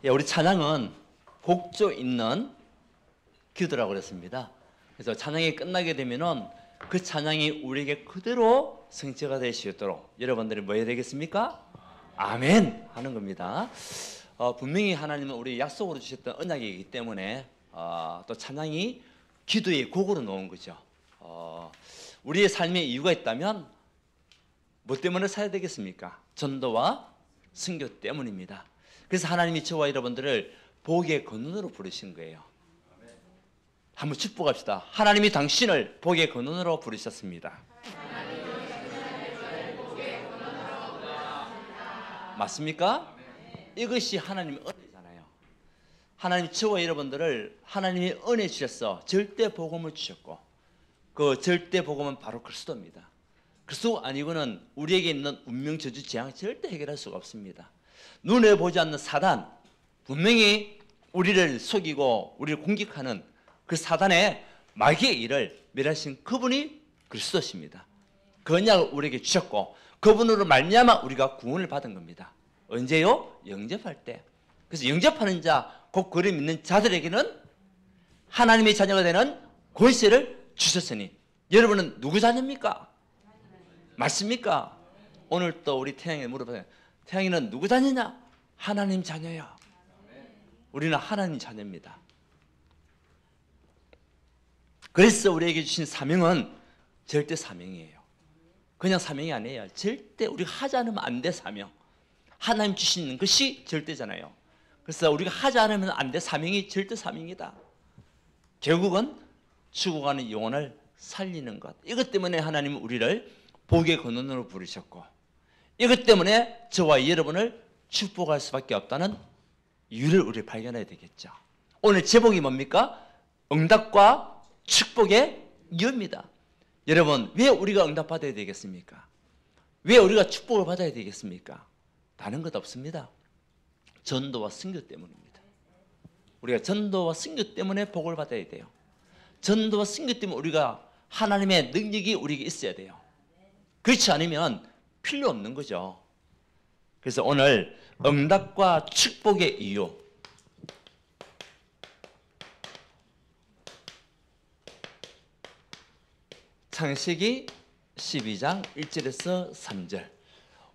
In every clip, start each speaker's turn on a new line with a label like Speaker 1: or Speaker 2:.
Speaker 1: 우리 찬양은 곡조 있는 기도라고 그랬습니다. 그래서 찬양이 끝나게 되면은 그 찬양이 우리에게 그대로 성취가 될 수 있도록 여러분들이 뭐 해야 되겠습니까? 아멘 하는 겁니다. 분명히 하나님은 우리 약속으로 주셨던 언약이기 때문에 또 찬양이 기도의 곡으로 놓은 거죠. 우리의 삶에 이유가 있다면 뭐 때문에 살아야 되겠습니까? 전도와 선교 때문입니다. 그래서 하나님이 저와 여러분들을 복의 근원으로 부르신 거예요. 한번 축복합시다. 하나님이 당신을 복의 근원으로 부르셨습니다. 맞습니까? 이것이 하나님의 은혜잖아요. 하나님이 저와 여러분들을 하나님이 은혜 주셔서 절대 복음을 주셨고 그 절대 복음은 바로 그리스도입니다. 그리스도 아니고는 우리에게 있는 운명 저주 재앙 절대 해결할 수가 없습니다. 눈에 보지 않는 사단, 분명히 우리를 속이고 우리를 공격하는 그 사단의 마귀의 일을 멸하신 그분이 그리스도십니다. 그 언약을 우리에게 주셨고 그분으로 말미암아 우리가 구원을 받은 겁니다. 언제요? 영접할 때. 그래서 영접하는 자, 곧 그를 믿는 자들에게는 하나님의 자녀가 되는 권세를 주셨으니 여러분은 누구 자녀입니까? 맞습니까? 오늘 또 우리 태양이 물어봐요. 태양이는 누구 자녀냐? 하나님 자녀야. 우리는 하나님 자녀입니다. 그래서 우리에게 주신 사명은 절대 사명이에요. 그냥 사명이 아니에요. 절대 우리가 하지 않으면 안 돼 사명. 하나님 주시는 것이 절대잖아요. 그래서 우리가 하지 않으면 안 돼 사명이 절대 사명이다. 결국은 죽어가는 영혼을 살리는 것. 이것 때문에 하나님은 우리를 복의 근원으로 부르셨고 이것 때문에 저와 여러분을 축복할 수밖에 없다는 이유를 우리 발견해야 되겠죠. 오늘 제목이 뭡니까? 응답과 축복의 이유입니다. 여러분, 왜 우리가 응답받아야 되겠습니까? 왜 우리가 축복을 받아야 되겠습니까? 다른 것 없습니다. 전도와 선교 때문입니다. 우리가 전도와 선교 때문에 복을 받아야 돼요. 전도와 선교 때문에 우리가 하나님의 능력이 우리에게 있어야 돼요. 그렇지 않으면 필요 없는 거죠. 그래서 오늘 응답과 축복의 이유, 창세기 12장 1절에서 3절.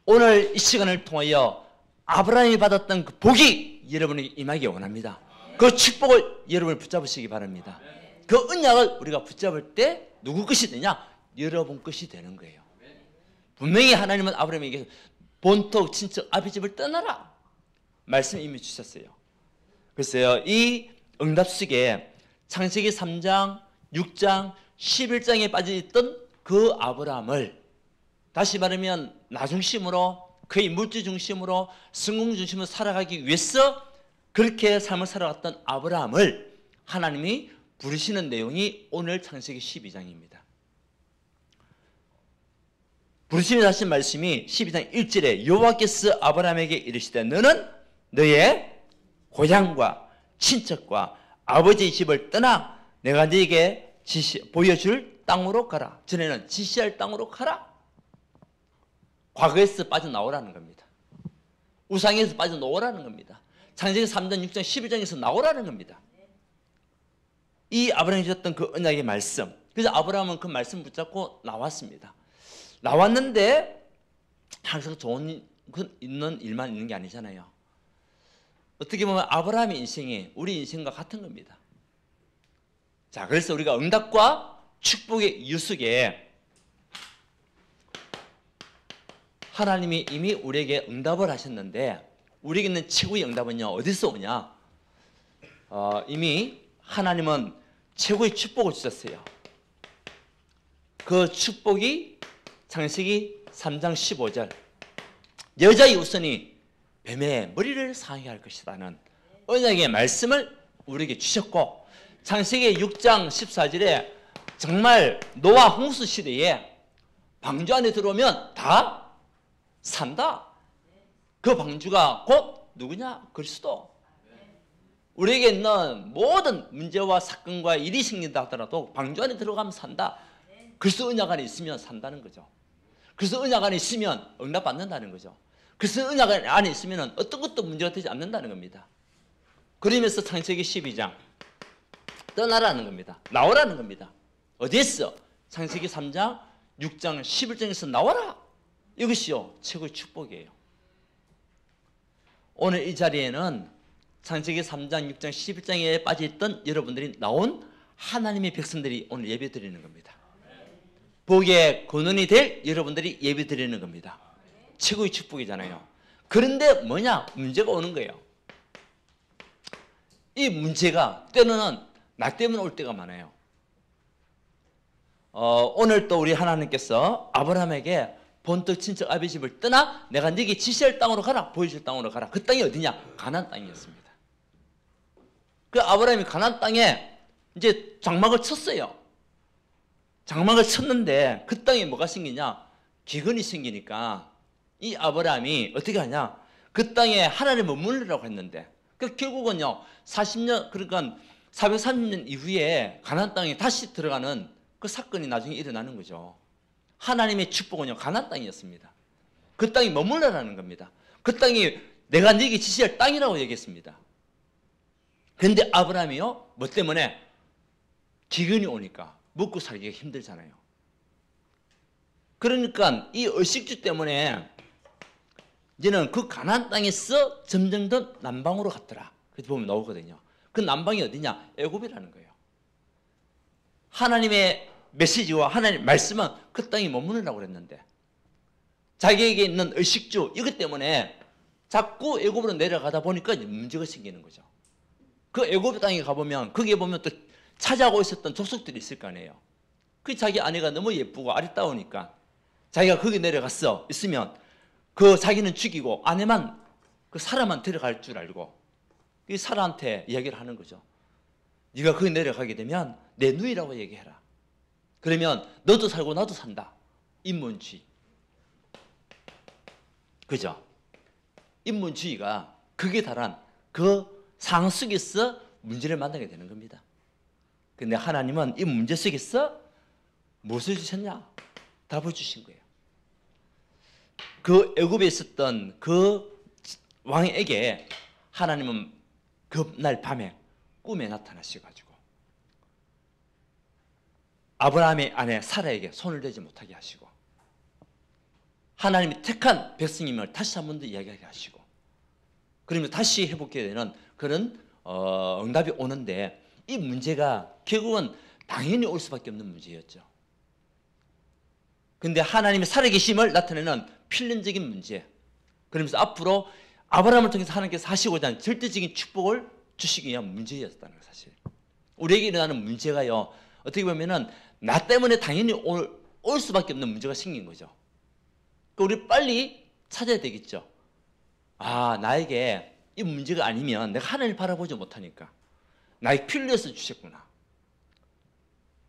Speaker 1: 오늘 이 시간을 통하여 아브라함이 받았던 그 복이 여러분에게 임하기 원합니다. 그 축복을 여러분이 붙잡으시기 바랍니다. 그 언약을 우리가 붙잡을 때 누구 것이 되냐? 여러분 것이 되는 거예요. 분명히 하나님은 아브라함에게 본토 친척 아비 집을 떠나라 말씀 이미 주셨어요. 글쎄요, 이 응답 속에 창세기 3장, 6장, 11장에 빠져있던 그 아브라함을 다시 말하면 나 중심으로 그의 물질 중심으로 성공 중심으로 살아가기 위해서 그렇게 삶을 살아갔던 아브라함을 하나님이 부르시는 내용이 오늘 창세기 12장입니다. 부르심이 하신 말씀이 12장 1절에 여호와께서 아브라함에게 이르시되 너는 너의 고향과 친척과 아버지의 집을 떠나 내가 너에게 보여줄 땅으로 가라. 전에는 지시할 땅으로 가라. 과거에서 빠져나오라는 겁니다. 우상에서 빠져나오라는 겁니다. 창세기 3장, 6장, 11장에서 나오라는 겁니다. 이 아브라함이 주셨던 그 언약의 말씀. 그래서 아브라함은 그 말씀 붙잡고 나왔습니다. 나왔는데 항상 좋은 있는 일만 있는 게 아니잖아요. 어떻게 보면 아브라함의 인생이 우리 인생과 같은 겁니다. 자, 그래서 우리가 응답과 축복의 이유 속에 하나님이 이미 우리에게 응답을 하셨는데 우리에게 있는 최고의 응답은요 어디서 오냐? 이미 하나님은 최고의 축복을 주셨어요. 그 축복이 창세기 3장 15절 여자의 우선이 뱀의 머리를 상하게 할 것이라는 언약의 말씀을 우리에게 주셨고 창세기 6장 14절에 정말 노아 홍수 시대에 방주 안에 들어오면 다 산다. 그 방주가 곧 누구냐? 그리스도. 우리에게 있는 모든 문제와 사건과 일이 생긴다 하더라도 방주 안에 들어가면 산다. 그리스도 언약 안에 있으면 산다는 거죠. 그리스도 언약 안에 있으면 응답받는다는 거죠. 그리스도 언약 안에 있으면 어떤 것도 문제가 되지 않는다는 겁니다. 그러면서 창세기 12장 떠나라는 겁니다. 나오라는 겁니다. 어디에서? 창세기 3장, 6장, 11장에서 나와라. 이것이요 최고의 축복이에요. 오늘 이 자리에는 창세기 3장, 6장, 11장에 빠져있던 여러분들이 나온 하나님의 백성들이 오늘 예배 드리는 겁니다. 복의 근원이 될 여러분들이 예배 드리는 겁니다. 최고의 축복이잖아요. 그런데 뭐냐? 문제가 오는 거예요. 이 문제가 때로는 나 때문에 올 때가 많아요. 오늘 또 우리 하나님께서 아브라함에게 본토 친척 아비 집을 떠나 내가 네게 지시할 땅으로 가라. 보여줄 땅으로 가라. 그 땅이 어디냐? 가나안 땅이었습니다. 그 아브라함이 가나안 땅에 이제 장막을 쳤어요. 장막을 쳤는데 그 땅에 뭐가 생기냐? 기근이 생기니까 이 아브라함이 어떻게 하냐? 그 땅에 하나님 머무르라고 했는데 그 결국은요 40년 그러니까 430년 이후에 가나안 땅에 다시 들어가는 그 사건이 나중에 일어나는 거죠. 하나님의 축복은요 가나안 땅이었습니다. 그 땅이 머물러라는 겁니다. 그 땅이 내가 네게 지시할 땅이라고 얘기했습니다. 그런데 아브라함이요 뭐 때문에 기근이 오니까 먹고 살기가 힘들잖아요. 그러니까 이 의식주 때문에 이제는 그 가나안 땅에서 점점 더 남방으로 갔더라. 그래서 보면 나오거든요. 그 남방이 어디냐? 애굽이라는 거예요. 하나님의 메시지와 하나님의 말씀은 그 땅에 머무르라고 그랬는데 자기에게 있는 의식주 이것 때문에 자꾸 애굽으로 내려가다 보니까 이제 문제가 생기는 거죠. 그 애굽 땅에 가보면 거기에 보면 또 찾아오고 있었던 족속들이 있을 거 아니에요. 그 자기 아내가 너무 예쁘고 아리따우니까 자기가 거기 내려갔어 있으면 그 자기는 죽이고 아내만 그 사람만 데려갈 줄 알고 이 사람한테 이야기를 하는 거죠. 네가 거기 내려가게 되면 내 누이라고 얘기해라. 그러면 너도 살고 나도 산다. 인문주의. 그죠? 인문주의가 극에 달한 그 상황 속에서 문제를 만나게 되는 겁니다. 근데 하나님은 이 문제 속에서 무엇을 주셨냐? 답을 주신 거예요. 그 애굽에 있었던 그 왕에게 하나님은 그날 밤에 꿈에 나타나셔가지고 아브라함의 아내 사라에게 손을 대지 못하게 하시고 하나님이 택한 백성임을 다시 한 번 더 이야기하게 하시고 그러면 다시 회복해야 되는 그런 응답이 오는데 이 문제가 결국은 당연히 올 수밖에 없는 문제였죠. 그런데 하나님의 살아계심을 나타내는 필연적인 문제 그러면서 앞으로 아브라함을 통해서 하나님께서 하시고자 하는 절대적인 축복을 주시기 위한 문제였다는 거예요. 사실 우리에게 일어나는 문제가요 어떻게 보면은 나 때문에 당연히 올 수밖에 없는 문제가 생긴 거죠. 그러니까 우리 빨리 찾아야 되겠죠. 아 나에게 이 문제가 아니면 내가 하나님을 바라보지 못하니까 나의 필요해서 주셨구나.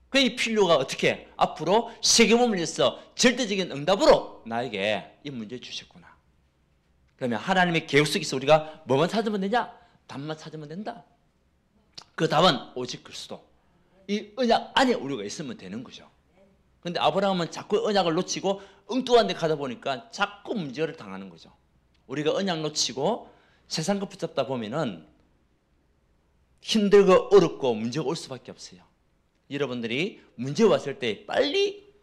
Speaker 1: 그 이 필요가 어떻게 앞으로 세계문을 위해서 절대적인 응답으로 나에게 이 문제를 주셨구나. 그러면 하나님의 계획 속에서 우리가 뭐만 찾으면 되냐? 답만 찾으면 된다. 그 답은 오직 그리스도. 이 언약 안에 우리가 있으면 되는 거죠. 그런데 아브라함은 자꾸 언약을 놓치고 엉뚱한 데 가다 보니까 자꾸 문제를 당하는 거죠. 우리가 언약 놓치고 세상 것 붙잡다 보면은 힘들고 어렵고 문제가 올 수밖에 없어요. 여러분들이 문제 왔을 때 빨리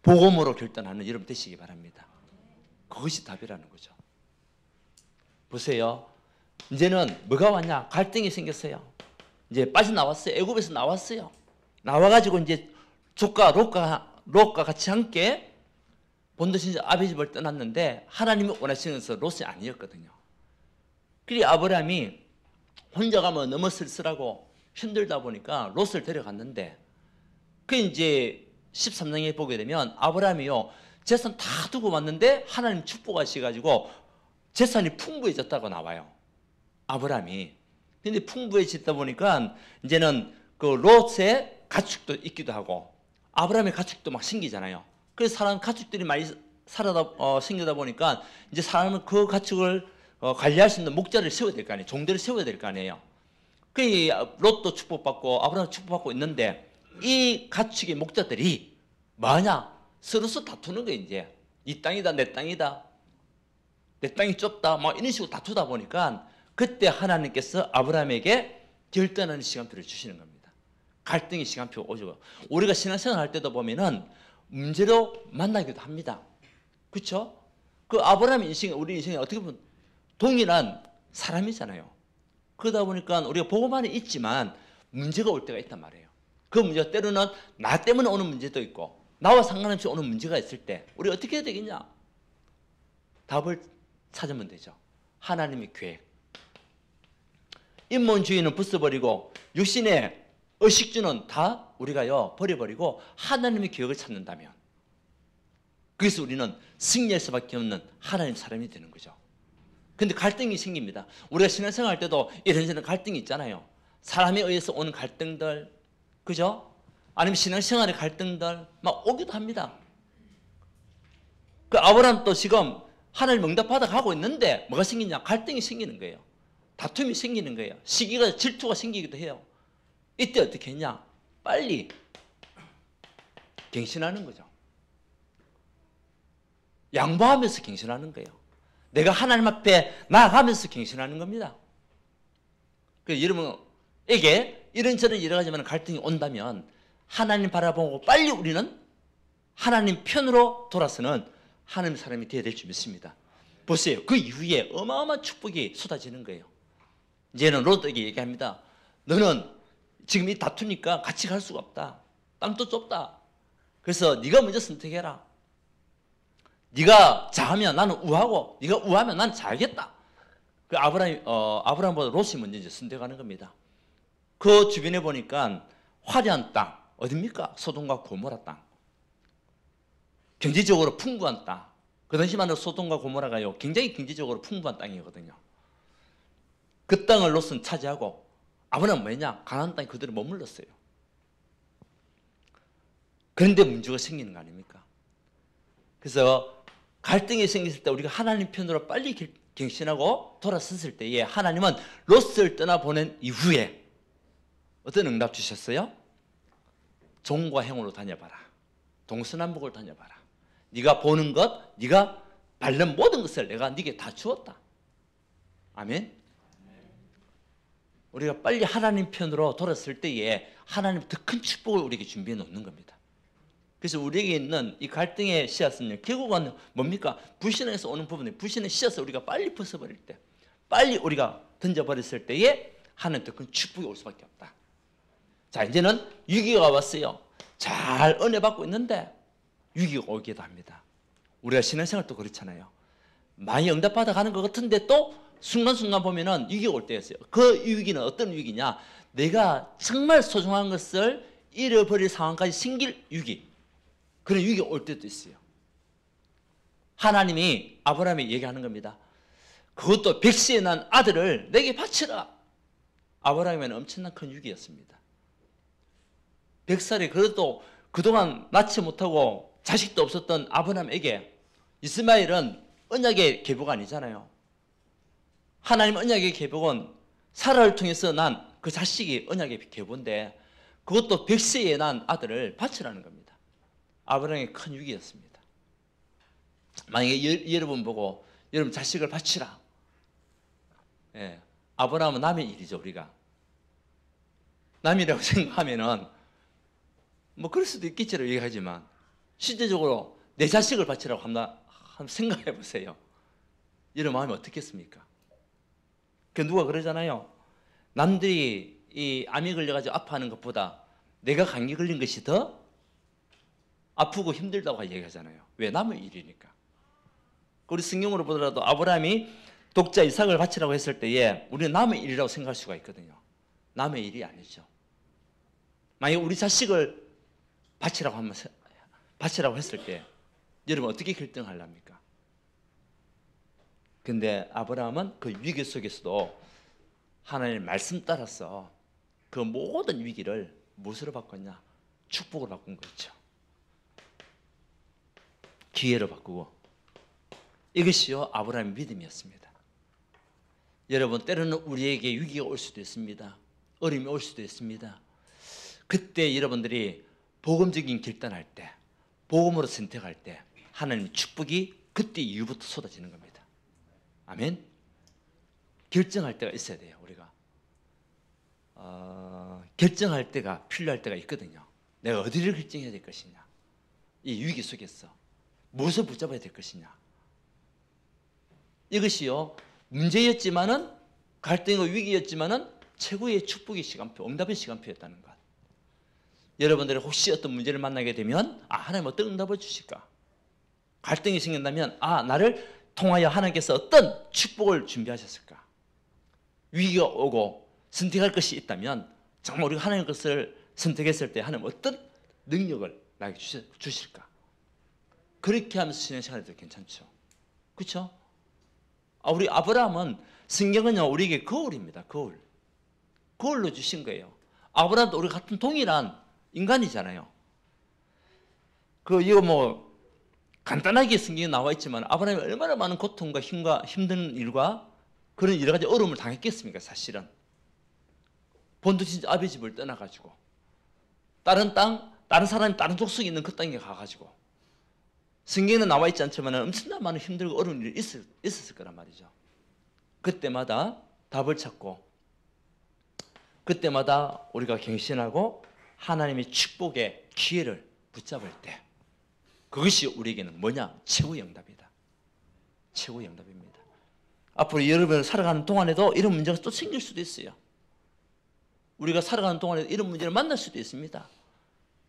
Speaker 1: 복음으로 결단하는 여러분 되시기 바랍니다. 그것이 답이라는 거죠. 보세요. 이제는 뭐가 왔냐? 갈등이 생겼어요. 이제 빠져나왔어요. 애굽에서 나왔어요. 나와가지고 이제 조카 롯과 같이 함께 본토신 아비 집을 떠났는데 하나님이 원하시는 것은 롯이 아니었거든요. 그리 아브라함이 혼자 가면 너무 쓸쓸하고 힘들다 보니까 롯을 데려갔는데 그 이제 13장에 보게 되면 아브라함이요 재산 다 두고 왔는데 하나님 축복하셔가지고 재산이 풍부해졌다고 나와요. 아브라함이. 근데 풍부해졌다 보니까 이제는 그 롯의 가축도 있기도 하고 아브라함의 가축도 막 생기잖아요. 그래서 사람 가축들이 많이 생기다 보니까 이제 사람은 그 가축을 관리할 수 있는 목자를 세워야 될 거 아니에요. 종들을 세워야 될 거 아니에요. 그 롯도 축복받고 아브라함도 축복받고 있는데 이 가축의 목자들이 뭐하냐? 서로서 다투는 거예요. 이제 이 땅이다 내 땅이다 내 땅이 좁다 막 이런 식으로 다투다 보니까 그때 하나님께서 아브라함에게 결단하는 시간표를 주시는 겁니다. 갈등의 시간표가 오죠. 우리가 신앙생활 할 때도 보면은 문제로 만나기도 합니다. 그렇죠? 그 아브라함 인생이 우리 인생에 어떻게 보면 동일한 사람이잖아요. 그러다 보니까 우리가 복음 안에 있지만 문제가 올 때가 있단 말이에요. 그 문제가 때로는 나 때문에 오는 문제도 있고 나와 상관없이 오는 문제가 있을 때 우리 어떻게 해야 되겠냐? 답을 찾으면 되죠. 하나님의 계획. 인본주의는 부숴버리고 육신의 의식주는 다 우리가요 버려버리고 하나님의 계획을 찾는다면 그래서 우리는 승리할 수밖에 없는 하나님 사람이 되는 거죠. 근데 갈등이 생깁니다. 우리가 신앙생활 할 때도 이런저런 갈등이 있잖아요. 사람에 의해서 오는 갈등들, 그죠? 아니면 신앙생활의 갈등들 막 오기도 합니다. 그 아브라함도 지금 하나님 응답받아 가고 있는데 뭐가 생기냐? 갈등이 생기는 거예요. 다툼이 생기는 거예요. 시기가 질투가 생기기도 해요. 이때 어떻게 했냐? 빨리 갱신하는 거죠. 양보하면서 갱신하는 거예요. 내가 하나님 앞에 나아가면서 갱신하는 겁니다. 그 여러분에게 이런저런 여러 가지 갈등이 온다면 하나님 바라보고 빨리 우리는 하나님 편으로 돌아서는 하나님 사람이 되어야 될 줄 믿습니다. 보세요. 그 이후에 어마어마한 축복이 쏟아지는 거예요. 이제는 롯에게 얘기합니다. 너는 지금 이 다투니까 같이 갈 수가 없다. 땅도 좁다. 그래서 네가 먼저 선택해라. 네가 자하면 나는 우하고 네가 우하면 나는 자겠다. 그 아브라함보다 롯이 먼저 이제 선택하는 겁니다. 그 주변에 보니까 화려한 땅, 어딥니까? 소돔과 고모라 땅. 경제적으로 풍부한 땅. 그 당시만 해도 소돔과 고모라가요 굉장히 경제적으로 풍부한 땅이거든요. 그 땅을 롯은 차지하고 아브라함은 뭐냐? 가나안 땅에 그대로 머물렀어요. 그런데 문제가 생기는 거 아닙니까? 그래서 갈등이 생겼을 때 우리가 하나님 편으로 빨리 갱신하고 돌아섰을 때에 하나님은 롯을 떠나보낸 이후에 어떤 응답 주셨어요? 종과 행으로 다녀봐라. 동서남북을 다녀봐라. 네가 보는 것, 네가 밟는 모든 것을 내가 네게 다 주었다. 아멘. 우리가 빨리 하나님 편으로 돌아설 때에 하나님 더 큰 축복을 우리에게 준비해 놓는 겁니다. 그래서 우리에게 있는 이 갈등의 씨앗은 결국은 뭡니까? 불신앙에서 오는 부분이 불신의 씨앗을 우리가 빨리 벗어버릴 때, 빨리 우리가 던져버렸을 때에 하나님 더 큰 축복이 올 수밖에 없다. 자, 이제는 위기가 왔어요. 잘 은혜 받고 있는데 위기가 오기도 합니다. 우리가 신앙생활도 그렇잖아요. 많이 응답받아 가는 것 같은데 또 순간순간 보면은 위기가 올 때였어요. 그 위기는 어떤 위기냐? 내가 정말 소중한 것을 잃어버릴 상황까지 생길 위기. 그런 위기가 올 때도 있어요. 하나님이 아브라함에 얘기하는 겁니다. 그것도 백세에 난 아들을 내게 바치라. 아브라함에는 엄청난 큰 위기였습니다. 100살이 그래도 그동안 낳지 못하고 자식도 없었던 아브라함에게 이스마엘은 언약의 계보가 아니잖아요. 하나님 언약의 계보는 사라를 통해서 난 그 자식이 언약의 계보인데 그것도 100세에 난 아들을 바치라는 겁니다. 아브라함의 큰 위기였습니다. 만약에 여러분 보고 여러분 자식을 바치라. 예, 아브라함은 남의 일이죠. 우리가 남이라고 생각하면은 뭐 그럴 수도 있겠지라고 얘기하지만 실제적으로 내 자식을 바치라고 한번 생각해 보세요. 여러분 마음이 어떻겠습니까? 그 누가 그러잖아요. 남들이 이 암이 걸려가지고 아파하는 것보다 내가 감기 걸린 것이 더 아프고 힘들다고 얘기하잖아요. 왜? 남의 일이니까. 우리 성경으로 보더라도 아브라함이 독자 이삭을 바치라고 했을 때에 우리는 남의 일이라고 생각할 수가 있거든요. 남의 일이 아니죠. 만약에 우리 자식을 바치라고 했을 때 여러분 어떻게 결정하렵니까? 근데 아브라함은 그 위기 속에서도 하나님의 말씀 따라서 그 모든 위기를 무엇으로 바꿨냐? 축복으로 바꾼 거죠. 기회로 바꾸고. 이것이요 아브라함의 믿음이었습니다. 여러분 때로는 우리에게 위기가 올 수도 있습니다. 어려움이 올 수도 있습니다. 그때 여러분들이 복음적인 결단할 때, 복음으로 선택할 때 하나님의 축복이 그때 이후부터 쏟아지는 겁니다. 아멘. 결정할 때가 있어야 돼요. 우리가 결정할 때가 필요할 때가 있거든요. 내가 어디를 결정해야 될 것이냐, 이 위기 속에서 무엇을 붙잡아야 될 것이냐. 이것이요, 문제였지만은, 갈등과 위기였지만은 최고의 축복의 시간표, 응답의 시간표였다는 것. 여러분들이 혹시 어떤 문제를 만나게 되면 하나님 어떤 응답을 주실까? 갈등이 생긴다면 나를 통하여 하나님께서 어떤 축복을 준비하셨을까? 위기가 오고 선택할 것이 있다면 정말 우리가 하나님의 것을 선택했을 때 하나님 어떤 능력을 나에게 주실까? 그렇게 하면서 지내는 시간이 괜찮죠. 그렇죠? 우리 아브라함은, 성경은요 우리에게 거울입니다. 거울로 주신 거예요. 아브라함도 우리 같은 동일한 인간이잖아요. 이거 간단하게 성경에 나와 있지만 아브라함이 얼마나 많은 고통과 힘든 일과 그런 여러 가지 어려움을 당했겠습니까? 사실은 본토 아비 집을 떠나가지고 다른 땅, 다른 사람이 다른 족속이 있는 그 땅에 가가지고, 성경에는 나와 있지 않지만 엄청나게 많은 힘들고 어려운 일이 있었을 거란 말이죠. 그때마다 답을 찾고, 그때마다 우리가 갱신하고 하나님의 축복의 기회를 붙잡을 때, 그것이 우리에게는 뭐냐? 최고의 응답이다. 최고의 응답입니다. 앞으로 여러분 살아가는 동안에도 이런 문제가 또 생길 수도 있어요. 우리가 살아가는 동안에도 이런 문제를 만날 수도 있습니다.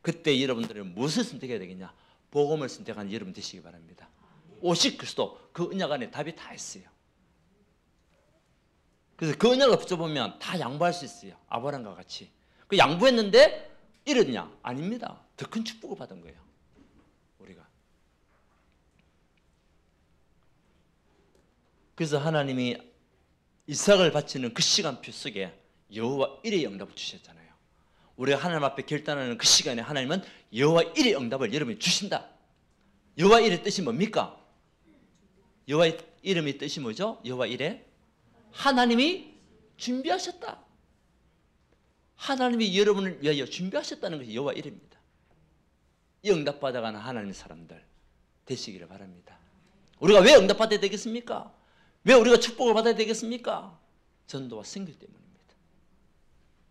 Speaker 1: 그때 여러분들은 무엇을 선택해야 되겠냐? 복음을 선택한 여러분 되시기 바랍니다. 오직 그리스도, 그 언약 안에 답이 다 있어요. 그래서 그 언약을 붙여보면 다 양보할 수 있어요. 아브라함과 같이. 그 양보했는데 이랬냐? 아닙니다. 더 큰 축복을 받은 거예요. 우리가. 그래서 하나님이 이삭을 바치는 그 시간표 속에 여호와 일의 응답을 주셨잖아요. 우리가 하나님 앞에 결단하는 그 시간에 하나님은 여호와 일의 응답을 여러분이 주신다. 여호와 일의 뜻이 뭡니까? 여호와 이름의 뜻이 뭐죠? 여호와 일의, 하나님이 준비하셨다. 하나님이 여러분을 위하여 준비하셨다는 것이 여호와 일입니다. 이 응답받아가는 하나님의 사람들 되시기를 바랍니다. 우리가 왜 응답받아야 되겠습니까? 왜 우리가 축복을 받아야 되겠습니까? 전도와 선교 때문입니다.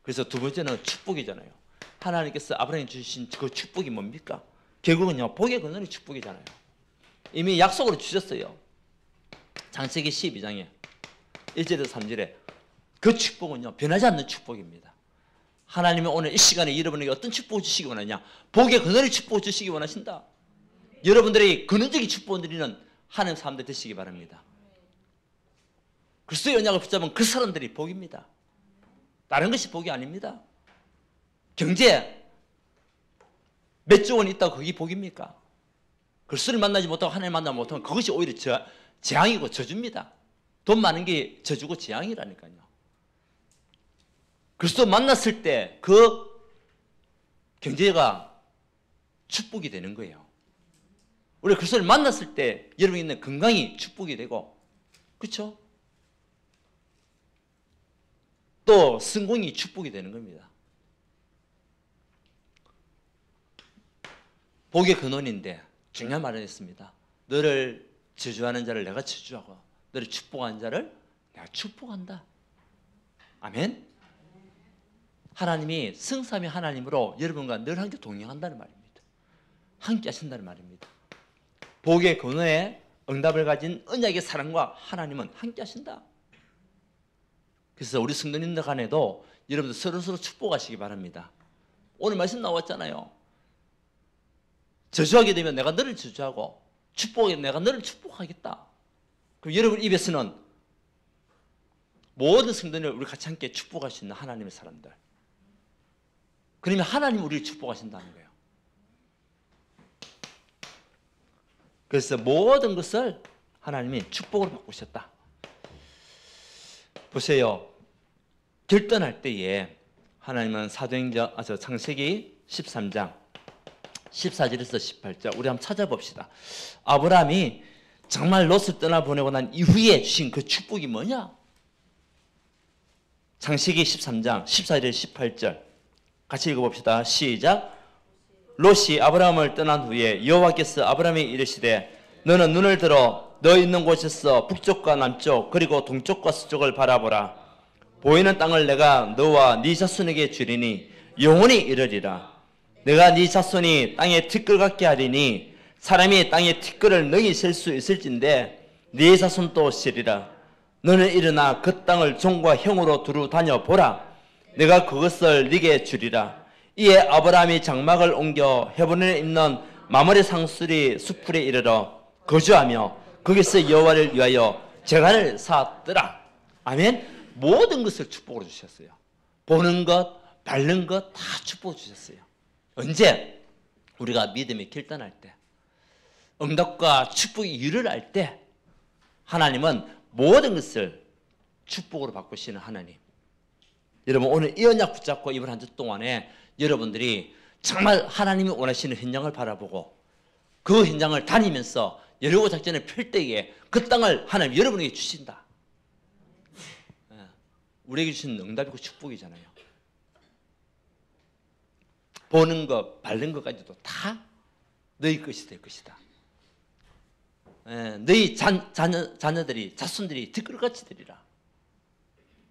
Speaker 1: 그래서 두 번째는 축복이잖아요. 하나님께서 아브라함에 주신 그 축복이 뭡니까? 결국은요, 복의 근원의 축복이잖아요. 이미 약속으로 주셨어요. 창세기 12장에 1절에서 3절에 그 축복은요, 변하지 않는 축복입니다. 하나님이 오늘 이 시간에 여러분에게 어떤 축복을 주시기 원하냐? 복의 근원의 축복을 주시기 원하신다. 여러분들이 근원적인 축복을 드리는 하나님 사람들 되시기 바랍니다. 그리스도의 언약을 붙잡은 그 사람들이 복입니다. 다른 것이 복이 아닙니다. 경제 몇 조 원 있다고 그게 복입니까? 그리스도를 만나지 못하고 하나님 만나지 못하면 그것이 오히려 재앙이고 저주입니다. 돈 많은 게 저주고 재앙이라니까요. 그리스도 만났을 때 그 경제가 축복이 되는 거예요. 우리가 그리스도를 만났을 때 여러분이 있는 건강이 축복이 되고, 그렇죠? 또 성공이 축복이 되는 겁니다. 복의 근원인데 중요한 말을 했습니다. 너를 저주하는 자를 내가 저주하고 너를 축복하는 자를 내가 축복한다. 아멘. 하나님이 성삼위 하나님으로 여러분과 늘 함께 동행한다는 말입니다. 함께 하신다는 말입니다. 복의 근원에 응답을 가진 언약의 사랑과 하나님은 함께 하신다. 그래서 우리 성도님들 간에도 여러분들 서로서로 축복하시기 바랍니다. 오늘 말씀 나왔잖아요. 저주하게 되면 내가 너를 저주하고 축복하게 되면 내가 너를 축복하겠다. 그럼 여러분 입에서는 모든 성도님을 우리 같이 함께 축복할 수 있는 하나님의 사람들. 그러면 하나님 우리를 축복하신다는 거예요. 그래서 모든 것을 하나님이 축복으로 바꾸셨다. 보세요. 결단할 때에 하나님은 창세기 13장 14절에서 18절 우리 한번 찾아봅시다. 아브라함이 정말 롯을 떠나보내고 난 이후에 주신 그 축복이 뭐냐? 창세기 13장 14절에서 18절 같이 읽어봅시다. 시작. 롯이 아브라함을 떠난 후에 여호와께서 아브라함에게 이르시되 너는 눈을 들어 너 있는 곳에서 북쪽과 남쪽 그리고 동쪽과 서쪽을 바라보라. 보이는 땅을 내가 너와 네 자손에게 주리니 영원히 이르리라. 내가 네 자손이 땅에 티끌 같게 하리니 사람이 땅에 티끌을 능히 셀 수 있을진데 네 자손도 세리라. 너는 일어나 그 땅을 종과 형으로 두루 다녀보라. 내가 그것을 네게 주리라. 이에 아브라함이 장막을 옮겨 헤브론에 있는 마므레 상수리 수풀에 이르러 거주하며 거기서 여호와를 위하여 제단을 쌓았더라. 아멘. 모든 것을 축복으로 주셨어요. 보는 것, 밟는 것 다 축복을 주셨어요. 언제? 우리가 믿음이 결단할 때, 응답과 축복의 일을 할 때 하나님은 모든 것을 축복으로 바꾸시는 하나님. 여러분 오늘 이 언약 붙잡고 이번 한 주 동안에 여러분들이 정말 하나님이 원하시는 현장을 바라보고 그 현장을 다니면서 여리고 작전을 펼 때에 그 땅을 하나님 여러분에게 주신다. 우리에게 주신 응답이고 축복이잖아요. 보는 것, 밟는 것까지도 다 너희 것이 될 것이다. 너희 자녀들이, 자손들이 티끌같이 되리라.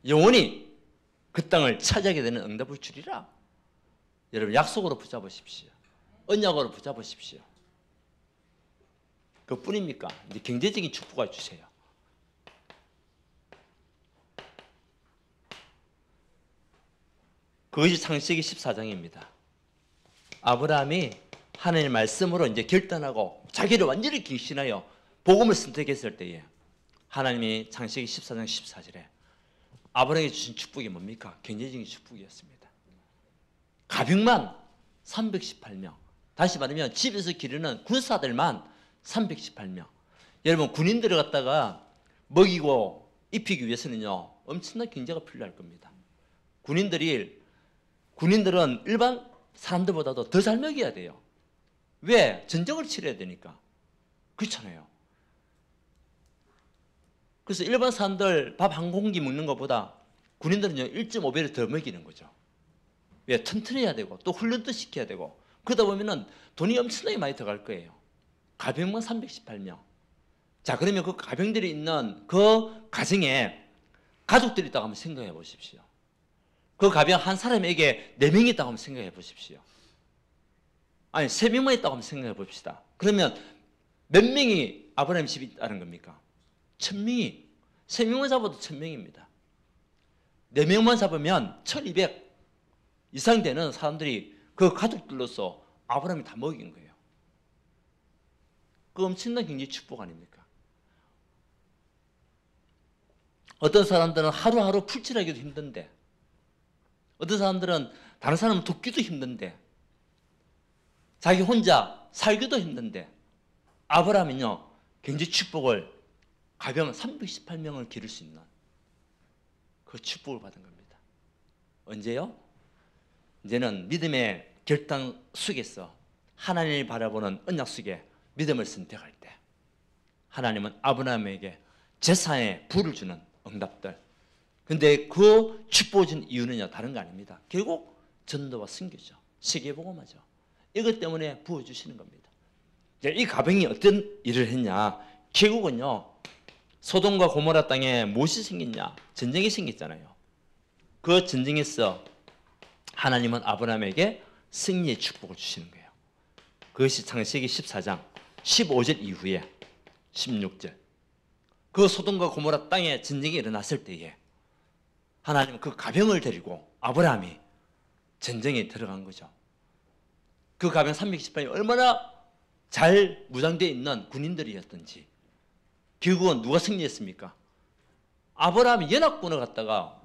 Speaker 1: 영원히 그 땅을 차지하게 되는 응답을 주리라. 여러분 약속으로 붙잡으십시오. 언약으로 붙잡으십시오. 그뿐입니까? 이제 경제적인 축복을 주세요. 그것이 창세기 14장입니다. 아브라함이 하나님의 말씀으로 이제 결단하고 자기를 완전히 갱신하여 복음을 선택했을 때에 하나님이 창세기 14장 14절에 아브라함에게 주신 축복이 뭡니까? 경제적인 축복이었습니다. 가병만 318명. 다시 말하면 집에서 기르는 군사들만 318명. 여러분 군인들을 갖다가 먹이고 입히기 위해서는요 엄청난 경제가 필요할 겁니다. 군인들은 일반 사람들보다도 더 잘 먹여야 돼요. 왜? 전쟁을 치러야 되니까. 그렇잖아요. 그래서 일반 사람들 밥 한 공기 먹는 것보다 군인들은요 1.5배를 더 먹이는 거죠. 왜? 튼튼해야 되고 또 훈련도 시켜야 되고 그러다 보면은 돈이 엄청나게 많이 들어갈 거예요. 가병만 318명. 자, 그러면 그 가병들이 있는 그 가정에 가족들이 있다고 한번 생각해 보십시오. 그 가병 한 사람에게 4명이 있다고 한번 생각해 보십시오. 아니 3명만 있다고 한번 생각해 봅시다. 그러면 몇 명이 아브라함 집이 있다는 겁니까? 1000명이. 3명만 잡아도 1000명입니다. 4명만 잡으면 1200 이상 되는 사람들이 그 가족들로서 아브라함이 다 먹인 거예요. 그 엄청난 경제 축복 아닙니까? 어떤 사람들은 하루하루 풀칠하기도 힘든데 어떤 사람들은 다른 사람은 돕기도 힘든데 자기 혼자 살기도 힘든데 아브라함은요 경제 축복을 가병 318명을 기를 수 있는 그 축복을 받은 겁니다. 언제요? 이제는 믿음의 결단 속에서 하나님을 바라보는 언약 속에 믿음을 선택할 때 하나님은 아브라함에게 재산에 부를 주는 응답들. 근데 그 축복을 준 이유는요 다른 거 아닙니다. 결국 전도와 선교죠. 세계복음화죠. 이것 때문에 부어주시는 겁니다. 이 가병이 어떤 일을 했냐? 결국은요 소돔과 고모라 땅에 무엇이 생겼냐? 전쟁이 생겼잖아요. 그 전쟁에서 하나님은 아브라함에게 승리의 축복을 주시는 거예요. 그것이 창세기 14장 15절 이후에 16절. 그 소돔과 고모라 땅에 전쟁이 일어났을 때에 하나님은 그 가병을 데리고 아브라함이 전쟁에 들어간 거죠. 그 가병 318명이 얼마나 잘 무장되어 있는 군인들이었던지 결국은 누가 승리했습니까? 아브라함이 연합군을 갖다가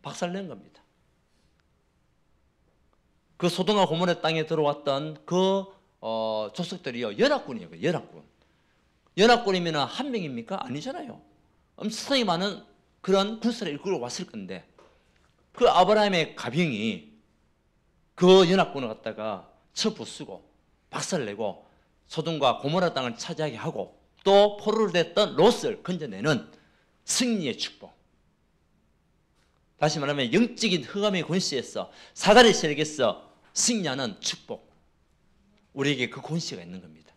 Speaker 1: 박살낸 겁니다. 그 소돔과 고모라 땅에 들어왔던 그 족속들이요 연합군이에요. 연합군. 연합군이면 한 명입니까? 아니잖아요. 엄청나게 많은 그런 군사를 이끌고 왔을 건데 그 아브라함의 가병이 그 연합군을 갖다가 쳐부수고 박살내고 소돔과 고모라 땅을 차지하게 하고 또 포로로 됐던 롯을 건져내는 승리의 축복. 다시 말하면 영적인 흑암의 권세에서 사단의 세력에서 승리하는 축복. 우리에게 그 권세가 있는 겁니다.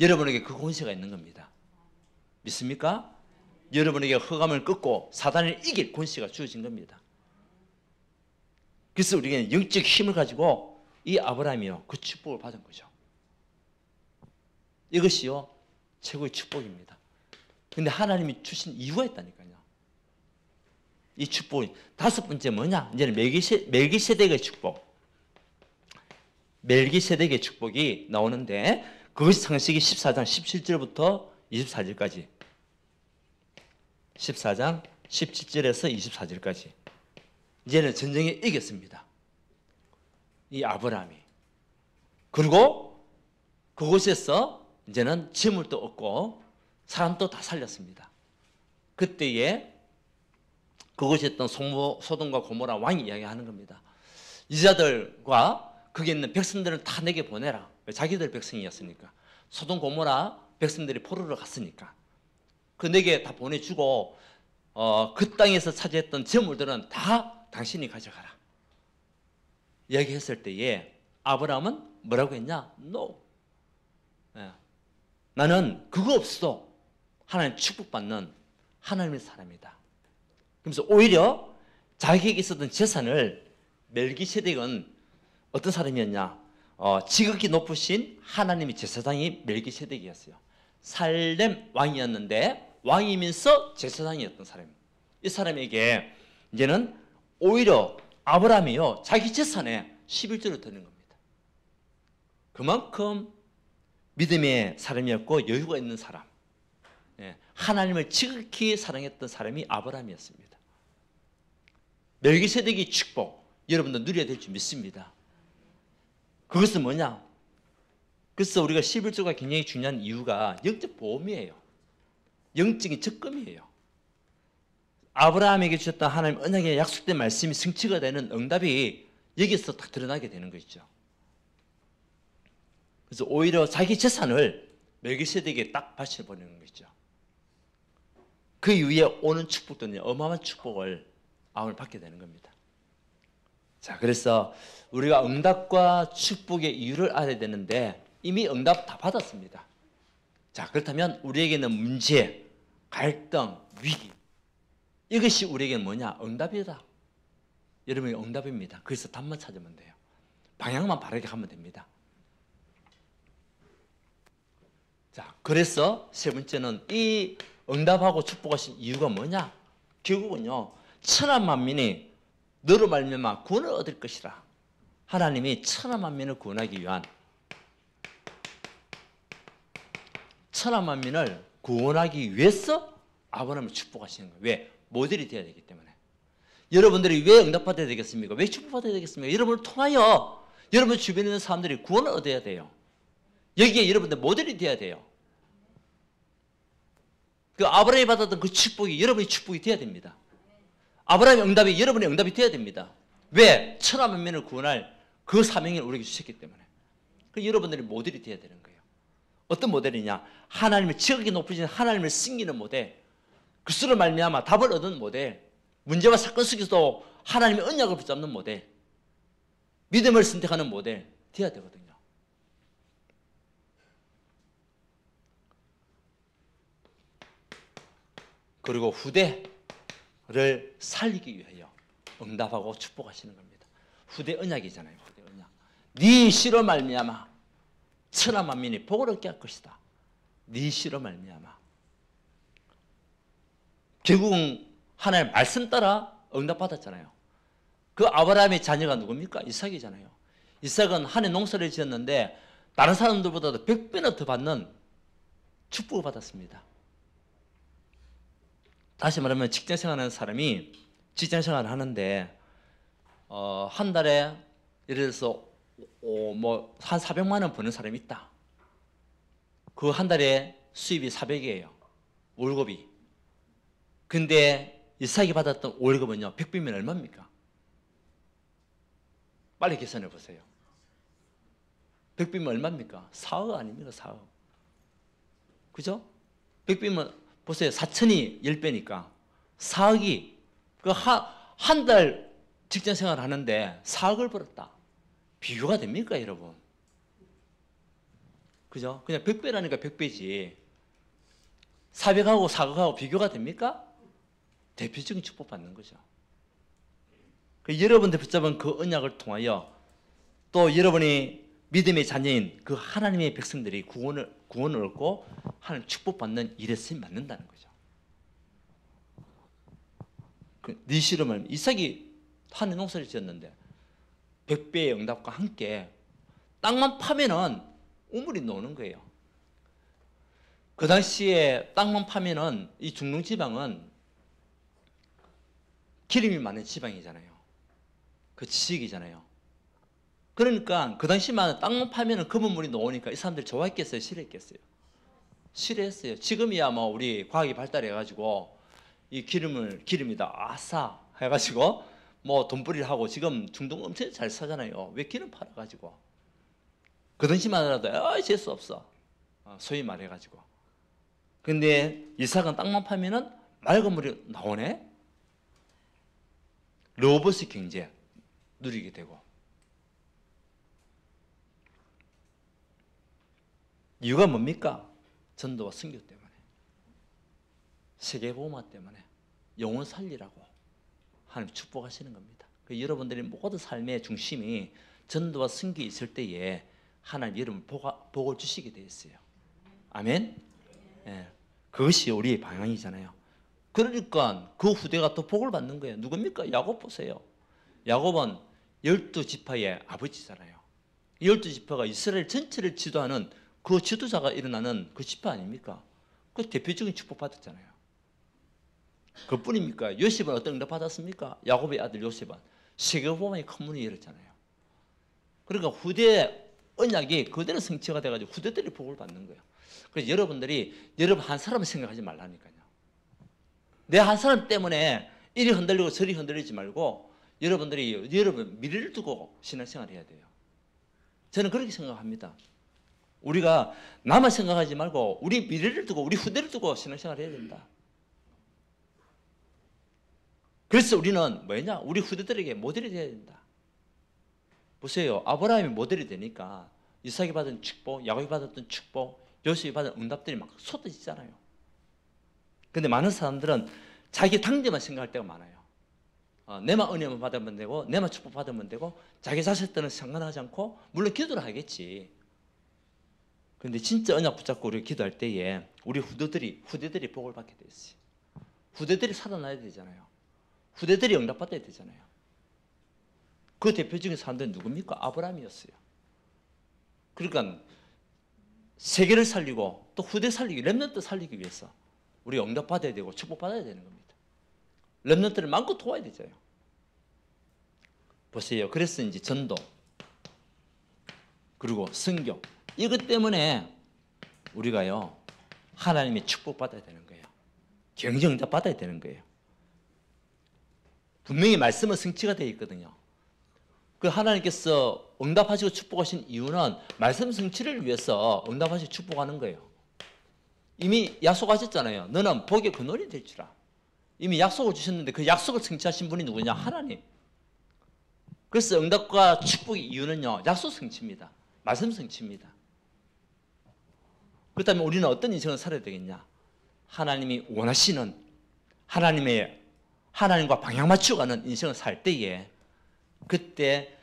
Speaker 1: 여러분에게 그 권세가 있는 겁니다. 믿습니까? 여러분에게 흑암을 꺾고 사단을 이길 권세가 주어진 겁니다. 그래서 우리에게 영적 힘을 가지고 이 아브라함이요, 그 축복을 받은 거죠. 이것이요, 최고의 축복입니다. 근데 하나님이 주신 이유가 있다니까요. 이 축복이 다섯 번째 뭐냐? 이제는 멜기세덱의 축복. 멜기세덱의 축복이 나오는데 그것이 창세기 14장 17절부터 24절까지. 14장 17절에서 24절까지. 이제는 전쟁에 이겼습니다. 이 아브라함이. 그리고 그곳에서 이제는 재물도 얻고 사람도 다 살렸습니다. 그때에 그곳에 있던 소돔과 고모라 왕이 이야기하는 겁니다. 이자들과 거기 있는 백성들을 다 내게 보내라. 자기들 백성이었으니까. 소돔 고모라 백성들이 포로로 갔으니까. 그 내게 다 보내주고 그 땅에서 차지했던 재물들은 다 당신이 가져가라. 이야기했을 때에 아브라함은 뭐라고 했냐? No. 나는 그거 없어. 하나님 축복받는 하나님의 사람이다. 그러면서 오히려 자기에게 있었던 재산을 멜기세덱은 어떤 사람이었냐? 지극히 높으신 하나님의 제사장이 멜기세덱이었어요. 살렘 왕이었는데 왕이면서 제사장이었던 사람입니다. 이 사람에게 이제는 오히려 아브라함이요, 자기 재산에 11조를 드는 겁니다. 그만큼 믿음의 사람이었고 여유가 있는 사람, 하나님을 지극히 사랑했던 사람이 아브라함이었습니다. 멜기세덱의 축복, 여러분도 누려야 될 줄 믿습니다. 그것은 뭐냐? 그래서 우리가 11조가 굉장히 중요한 이유가 영적 보험이에요. 영적인 적금이에요. 아브라함에게 주셨던 하나님 언약의 약속된 말씀이 성취가 되는 응답이 여기서 딱 드러나게 되는 것이죠. 그래서 오히려 자기 재산을 멜기세덱에게 딱 바쳐버리는 것이죠. 그 이후에 오는 축복도 어마어마한 축복을 아브라함을 받게 되는 겁니다. 자, 그래서 우리가 응답과 축복의 이유를 알아야 되는데 이미 응답 다 받았습니다. 자, 그렇다면 우리에게는 문제, 갈등, 위기, 이것이 우리에게는 뭐냐? 응답이다. 여러분이 응답입니다. 그래서 답만 찾으면 돼요. 방향만 바르게 가면 됩니다. 자, 그래서 세 번째는 이 응답하고 축복하신 이유가 뭐냐? 결국은요, 천한 만민이 너로 말미암아 구원을 얻을 것이라. 하나님이 천한 만민을 구원하기 위한, 천한 만민을 구원하기 위해서 아브라함을 축복하시는 거예요. 왜? 모델이 되어야 되기 때문에. 여러분들이 왜 응답받아야 되겠습니까? 왜 축복받아야 되겠습니까? 여러분을 통하여 여러분 주변에 있는 사람들이 구원을 얻어야 돼요. 여기에 여러분들 모델이 되어야 돼요. 그 아브라함이 받았던 그 축복이 여러분의 축복이 되어야 됩니다. 아브라함의 응답이 여러분의 응답이 되어야 됩니다. 왜? 천하 만민을 구원할 그 사명을 우리에게 주셨기 때문에. 그 여러분들이 모델이 되어야 되는 거예요. 어떤 모델이냐? 하나님을 지극히 높으신 하나님을 섬기는 모델, 그수로 말미암아 답을 얻은 모델, 문제와 사건 속에서도 하나님의 언약을 붙잡는 모델, 믿음을 선택하는 모델 되어야 되거든요. 그리고 후대를 살리기 위하여 응답하고 축복하시는 겁니다. 후대 언약이잖아요. 후대 언약. 네 씨로 말미암아 천하 만민이 복을 얻게 할 것이다. 네 씨로 말미암아. 결국은 하나님의 말씀 따라 응답받았잖아요. 그 아브라함의 자녀가 누굽니까? 이삭이잖아요. 이삭은 한 해 농사를 지었는데 다른 사람들보다도 100배나 더 받는 축복을 받았습니다. 다시 말하면 직장생활하는 사람이 직장생활을 하는데 한 달에 예를 들어서 한 400만 원 버는 사람이 있다. 그 한 달에 수입이 400이에요. 월급이. 근데 이삭이 받았던 월급은요, 100배면 얼마입니까? 빨리 계산해 보세요. 100배면 얼마입니까? 4억 아닙니까? 4억. 그죠? 100배면 보세요. 4천이 10배니까 4억이 한 달 직장 생활 하는데 4억을 벌었다. 비교가 됩니까, 여러분? 그죠? 그냥 100배라니까 100배지. 400하고 4극하고 비교가 됩니까? 대표적인 축복 받는 거죠. 여러분들 붙잡은 그 언약을 통하여 또 여러분이 믿음의 자녀인 그 하나님의 백성들이 구원을 얻고 하나님 축복받는 일에 쓰임 받는다는 거죠. 네 실험은 이삭이 하늘 농사를 지었는데 100배의 응답과 함께 땅만 파면은 우물이 나오는 거예요. 그 당시에 땅만 파면은 이 중동 지방은 기름이 많은 지방이잖아요. 그 지식이잖아요. 그러니까 그 당시만 땅만 파면은 검은물이 나오니까 이 사람들이 좋아했겠어요? 싫어했겠어요? 싫어했어요. 지금이야 뭐 우리 과학이 발달해가지고 이 기름이다 아싸 해가지고 뭐 돈벌이를 하고 지금 중동 엄청 잘 사잖아요. 왜 기름 팔아가지고? 그 당시만 해도 재수 없어. 소위 말해가지고. 근데 이삭은 땅만 파면은 맑은 물이 나오네. 로봇의 경제 누리게 되고. 이유가 뭡니까? 전도와 선교 때문에. 세계복음화 때문에. 영혼 살리라고 하나님 축복하시는 겁니다. 여러분들이 모든 삶의 중심이 전도와 선교에 있을 때에 하나님 여러분 복을 주시게 되어 있어요. 아멘? 예, 그것이 우리의 방향이잖아요. 그러니까 그 후대가 또 복을 받는 거예요. 누굽니까? 야곱 보세요. 야곱은 12지파의 아버지잖아요. 12지파가 이스라엘 전체를 지도하는 그 지도자가 일어나는 그 지파 아닙니까? 그 대표적인 축복 받았잖아요. 그뿐입니까? 요셉은 어떤 응답 받았습니까? 야곱의 아들 요셉은 세계복음의 큰 문이 열렸잖아요. 그러니까 후대 언약이 그대로 성취가 돼가지고 후대들이 복을 받는 거예요. 그래서 여러분 한 사람을 생각하지 말라니까요. 내 한 사람 때문에 이리 흔들리고 저리 흔들리지 말고 여러분 미래를 두고 신앙생활을 해야 돼요. 저는 그렇게 생각합니다. 우리가 나만 생각하지 말고 우리 미래를 두고 우리 후대를 두고 신앙생활을 해야 된다. 그래서 우리는 뭐냐? 우리 후대들에게 모델이 되어야 된다. 보세요. 아브라함이 모델이 되니까 이삭이 받은 축복, 야곱이 받았던 축복, 요셉이 받은 응답들이 막 쏟아지잖아요. 근데 많은 사람들은 자기 당대만 생각할 때가 많아요. 내만 은혜만 받으면 되고 내만 축복 받으면 되고 자기 자식들은 상관하지 않고 물론 기도를 하겠지. 근데 진짜 언약 붙잡고 우리가 기도할 때에 우리 후대들이 복을 받게 돼 있어요. 후대들이 살아나야 되잖아요. 후대들이 응답받아야 되잖아요. 그 대표적인 사람들은 누굽니까? 아브라함이었어요. 그러니까 세계를 살리고 또 후대 살리기, 렘넌트 살리기 위해서 우리가 응답받아야 되고 축복받아야 되는 겁니다. 렘넌트를 마음껏 도와야 되잖아요. 보세요. 그래서 이제 전도 그리고 선교 이것 때문에 우리가요 하나님의 축복받아야 되는 거예요. 경제 응답받아야 되는 거예요. 분명히 말씀은 성취가 되어 있거든요. 그 하나님께서 응답하시고 축복하신 이유는 말씀 성취를 위해서 응답하시고 축복하는 거예요. 이미 약속하셨잖아요. 너는 복의 근원이 될 줄아. 이미 약속을 주셨는데 그 약속을 성취하신 분이 누구냐? 하나님. 그래서 응답과 축복의 이유는요. 약속 성취입니다. 말씀 성취입니다. 그렇다면 우리는 어떤 인생을 살아야 되겠냐? 하나님이 원하시는 하나님과 방향 맞춰가는 인생을 살 때에 그때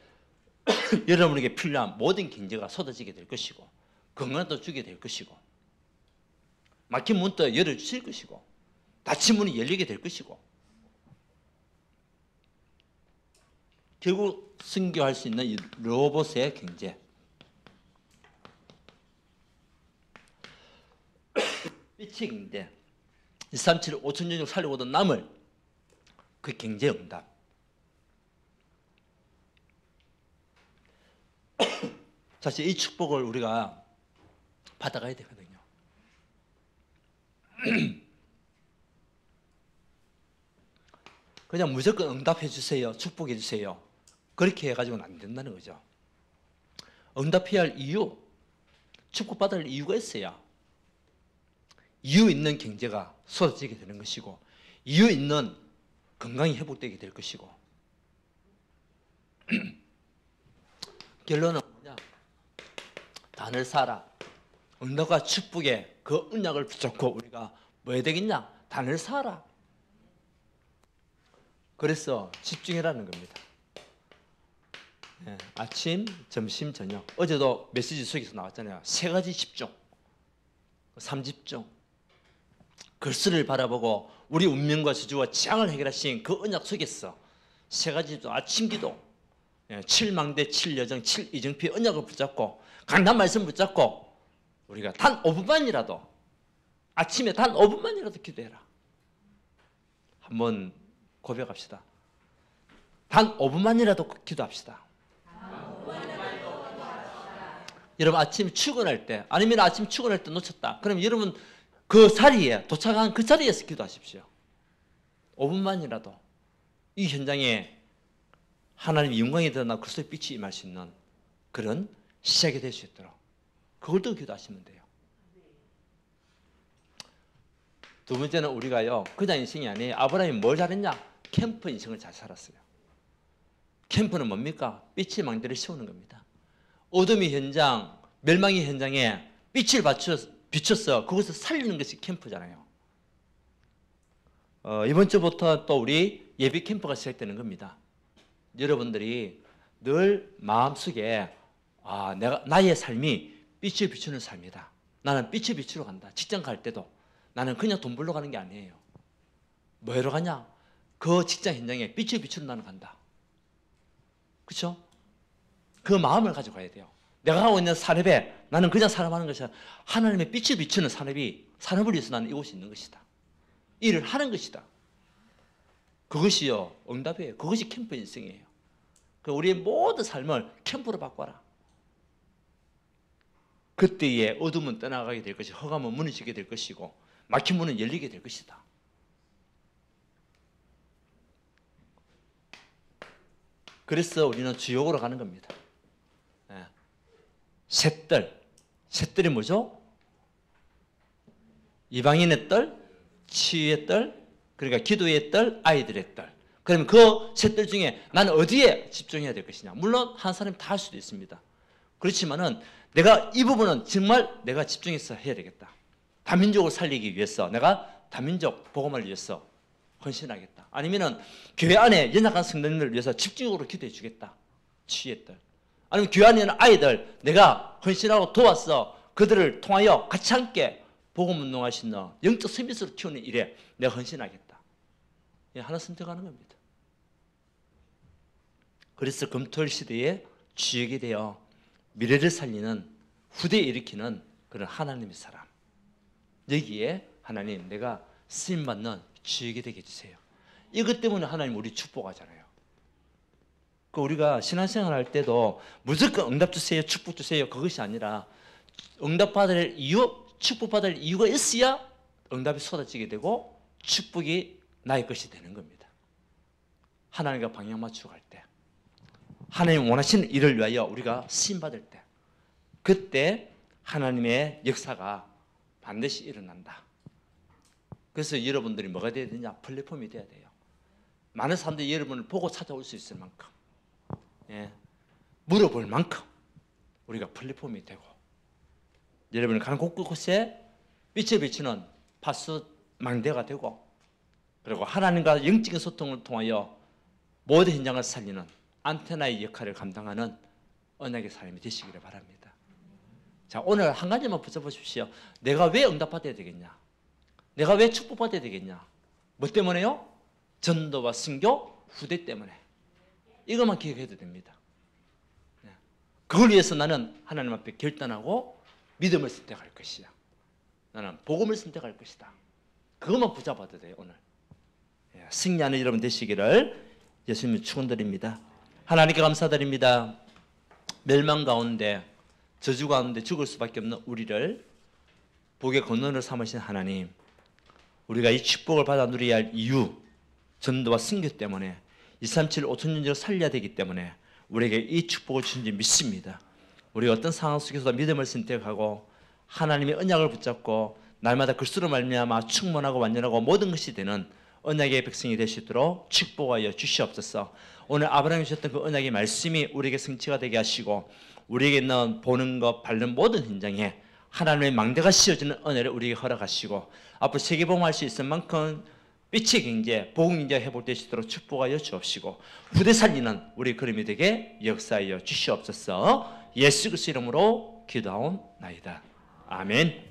Speaker 1: 여러분에게 필요한 모든 경제가 쏟아지게 될 것이고 건강도 주게 될 것이고 막힌 문도 열어주실 것이고 닫힌 문이 열리게 될 것이고 결국 승교할 수 있는 이 로봇의 경제 이 책인데 237 5천년 살려고도 남을 그 경제 응답 사실 이 축복을 우리가 받아가야 되거든요. 그냥 무조건 응답해 주세요. 축복해 주세요. 그렇게 해가지고는 안 된다는 거죠. 응답해야 할 이유, 축복받을 이유가 있어야 이유 있는 경제가 쏟아지게 되는 것이고 이유 있는 건강이 회복되게 될 것이고 결론은 뭐냐? 단을 사라. 응답과 축복의 그 언약을 붙잡고 우리가 뭐 해야 되겠냐? 단을 쌓아라. 그래서 집중해라는 겁니다. 예, 아침, 점심, 저녁. 어제도 메시지 속에서 나왔잖아요. 3가지 집중, 3집중. 글쓰를 바라보고 우리 운명과 저주와 재앙을 해결하신 그 언약 속에서 3가지 집중, 아침 기도, 7망대, 7여정, 7이정피의 언약을 붙잡고 강단 말씀 붙잡고 우리가 단 5분만이라도 아침에 단 5분만이라도 기도해라. 한번 고백합시다. 단 5분만이라도 기도합시다. 여러분 아침 출근할 때 아니면 아침 출근할 때 놓쳤다. 그럼 여러분 그 자리에 도착한 그 자리에서 기도하십시오. 5분만이라도 이 현장에 하나님의 영광이 드러나 그리스도의 빛이 임할 수 있는 그런 시작이 될 수 있도록 그걸 또 기도하시면 돼요. 두 번째는 우리가요 그냥 인생이 아니에요. 아브라함이 뭘 잘했냐? 캠프 인생을 잘 살았어요. 캠프는 뭡니까? 빛의 망대를 세우는 겁니다. 어둠의 현장, 멸망의 현장에 빛을 비춰서 그것을 살리는 것이 캠프잖아요. 이번 주부터 또 우리 예비 캠프가 시작되는 겁니다. 여러분들이 늘 마음속에 나의 삶이 빛을 비추는 삶이다. 나는 빛을 비추러 간다. 직장 갈 때도 나는 그냥 돈 벌러 가는 게 아니에요. 뭐하러 가냐? 그 직장 현장에 빛을 비추러 나는 간다. 그렇죠? 그 마음을 가지고 가야 돼요. 내가 하고 있는 산업에 나는 그냥 산업하는 것이 아니라 하나님의 빛을 비추는 산업을 위해서 나는 이곳에 있는 것이다. 일을 하는 것이다. 그것이요 응답이에요. 그것이 캠프 인생이에요. 우리의 모든 삶을 캠프로 바꿔라. 그때에 어둠은 떠나가게 될 것이고 허감은 무너지게 될 것이고 막힌 문은 열리게 될 것이다. 그래서 우리는 주역으로 가는 겁니다. 셋들이 뭐죠? 이방인의 뜰, 치유의 뜰, 그러니까 기도의 뜰, 아이들의 뜰. 그러면 그 셋들 중에 나는 어디에 집중해야 될 것이냐? 물론 한 사람이 다 할 수도 있습니다. 그렇지만은 내가 이 부분은 정말 내가 집중해서 해야 되겠다. 다민족을 살리기 위해서 내가 다민족 복음을 위해서 헌신하겠다. 아니면은 교회 안에 연약한 성도님들을 위해서 집중적으로 기도해 주겠다. 치유의 뜰. 아니면 교회 안에 있는 아이들 내가 헌신하고 도와서 그들을 통하여 같이 함께 복음 운동할 수 있는 영적 서비스로 키우는 일에 내가 헌신하겠다. 하나 선택하는 겁니다. 그래서 금토일 시대에 주역이 되어 미래를 살리는 후대에 일으키는 그런 하나님의 사람. 여기에 하나님 내가 쓰임받는 주역이 되게 해주세요. 이것 때문에 하나님 우리 축복하잖아요. 우리가 신앙생활 할 때도 무조건 응답 주세요, 축복 주세요 그것이 아니라 응답받을 이유, 축복받을 이유가 있어야 응답이 쏟아지게 되고 축복이 나의 것이 되는 겁니다. 하나님과 방향 맞추고 갈 때 하나님 원하시는 일을 위하여 우리가 쓰임받을 때 그때 하나님의 역사가 반드시 일어난다. 그래서 여러분들이 뭐가 돼야 되냐? 플랫폼이 돼야 돼요. 많은 사람들이 여러분을 보고 찾아올 수 있을 만큼 물어볼 만큼 우리가 플랫폼이 되고 여러분이 가는 곳곳에 빛을 비추는 파수 망대가 되고 그리고 하나님과 영적인 소통을 통하여 모든 현장을 살리는 안테나의 역할을 감당하는 언약의 삶이 되시기를 바랍니다. 자, 오늘 한 가지만 붙여보십시오. 내가 왜 응답받아야 되겠냐? 내가 왜 축복받아야 되겠냐? 뭐 때문에요? 전도와 선교 후대 때문에. 이것만 기억해도 됩니다. 그걸 위해서 나는 하나님 앞에 결단하고 믿음을 선택할 것이야. 나는 복음을 선택할 것이다. 그것만 붙잡아도 돼요. 오늘 승리하는 여러분 되시기를 예수님 축원드립니다. 하나님께 감사드립니다. 멸망 가운데 저주 가운데 죽을 수밖에 없는 우리를 복의 권능으로 삼으신 하나님, 우리가 이 축복을 받아 누려야 할 이유, 전도와 선교 때문에 237 5천년지를 살려야 되기 때문에 우리에게 이 축복을 주신지 믿습니다. 우리가 어떤 상황 속에서도 믿음을 선택하고 하나님의 언약을 붙잡고 날마다 그리스도로 말미암아 충만하고 완전하고 모든 것이 되는 언약의 백성이 될 수 있도록 축복하여 주시옵소서. 오늘 아브라함이 주셨던 그 언약의 말씀이 우리에게 성취가 되게 하시고 우리에게 있는 보는 것, 밟는 모든 현장에 하나님의 망대가 씌워지는 은혜를 우리에게 허락하시고 앞으로 세계복음할 수 있을 만큼 빛의 경제, 복음 경제 회복될 수 있도록 축복하여 주옵시고 후대 살리는 우리 그림이 되게 역사하여 주시옵소서. 예수 그리스도 이름으로 기도하옵나이다. 아멘.